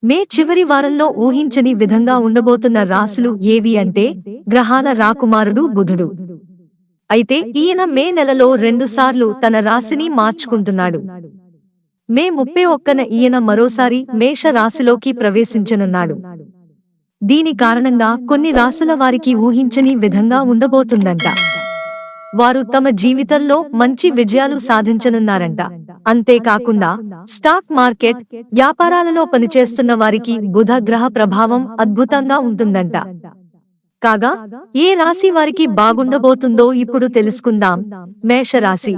మే చివరి వారంలో ఊహించని విధంగా ఉండబోతున్న రాశులు ఏవి అంటే గ్రహాల రాకుమారుడు బుధుడు. అయితే ఈయన మే నెలలో 2 సార్లు తన రాశిని మార్చుకుంటున్నాడు. మే 31న ఈయన మరోసారి మేష రాశిలోకి ప్రవేశించనున్నాడు. దీని కారణంగా కొన్ని రాశుల వారికి ఊహించని విధంగా ఉండబోతుందంట. వారు తమ జీవితంలో మంచి విజయాలు సాధించనున్నారంట. అంతేకాకుండా స్టాక్ మార్కెట్, వ్యాపారాలలో పనిచేస్తున్న వారికి బుధ గ్రహ ప్రభావం అద్భుతంగా ఉంటుందంట. కాగా ఏ రాశి వారికి బాగుండబోతుందో ఇప్పుడు తెలుసుకుందాం. మేషరాశి.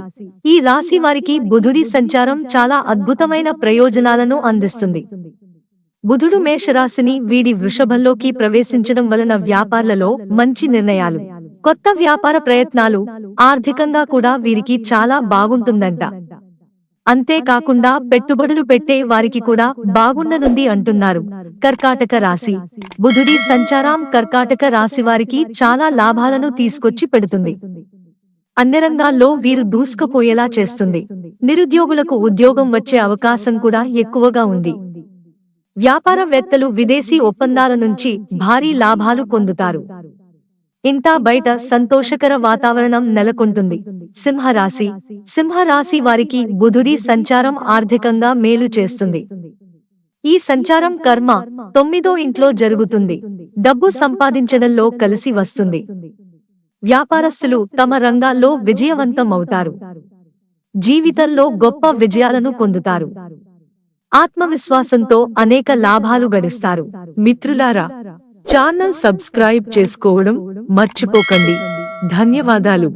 ఈ రాశి వారికి బుధుడి సంచారం చాలా అద్భుతమైన ప్రయోజనాలను అందిస్తుంది. బుధుడు మేషరాశిని వీడి వృషభంలోకి ప్రవేశించడం వలన వ్యాపారాలలో మంచి నిర్ణయాలు, కొత్త వ్యాపార ప్రయత్నాలు, ఆర్థికంగా కూడా వీరికి చాలా బాగుంటుందంట. అంతేకాకుండా పెట్టుబడులు పెట్టే వారికి కూడా బాగుండనుంది అంటున్నారు. కర్కాటక రాశి. బుధుడి సంచారం కర్కాటక రాశి వారికి చాలా లాభాలను తీసుకొచ్చి పెడుతుంది. అన్ని రంగాల్లో వీరు దూసుకుపోయేలా చేస్తుంది. నిరుద్యోగులకు ఉద్యోగం వచ్చే అవకాశం కూడా ఎక్కువగా ఉంది. వ్యాపారవేత్తలు విదేశీ ఒప్పందాల నుంచి భారీ లాభాలు పొందుతారు. ఇంటా బయట సంతోషకర వాతావరణం నెలకొంటుంది. సింహరాశి. సింహరాశి వారికి బుధుడి సంచారం ఆర్థికంగా మేలు చేస్తుంది. ఈ సంచారం కర్మ 9వ ఇంట్లో జరుగుతుంది. డబ్బు సంపాదించడంలో కలిసి వస్తుంది. వ్యాపారస్తులు తమ రంగాల్లో విజయవంతం అవుతారు. జీవితంలో గొప్ప విజయాలను పొందుతారు. ఆత్మవిశ్వాసంతో అనేక లాభాలు గడిస్తారు. మిత్రులారా, ఛానల్ సబ్స్క్రైబ్ చేసుకోవడం మర్చిపోకండి. ధన్యవాదాలు.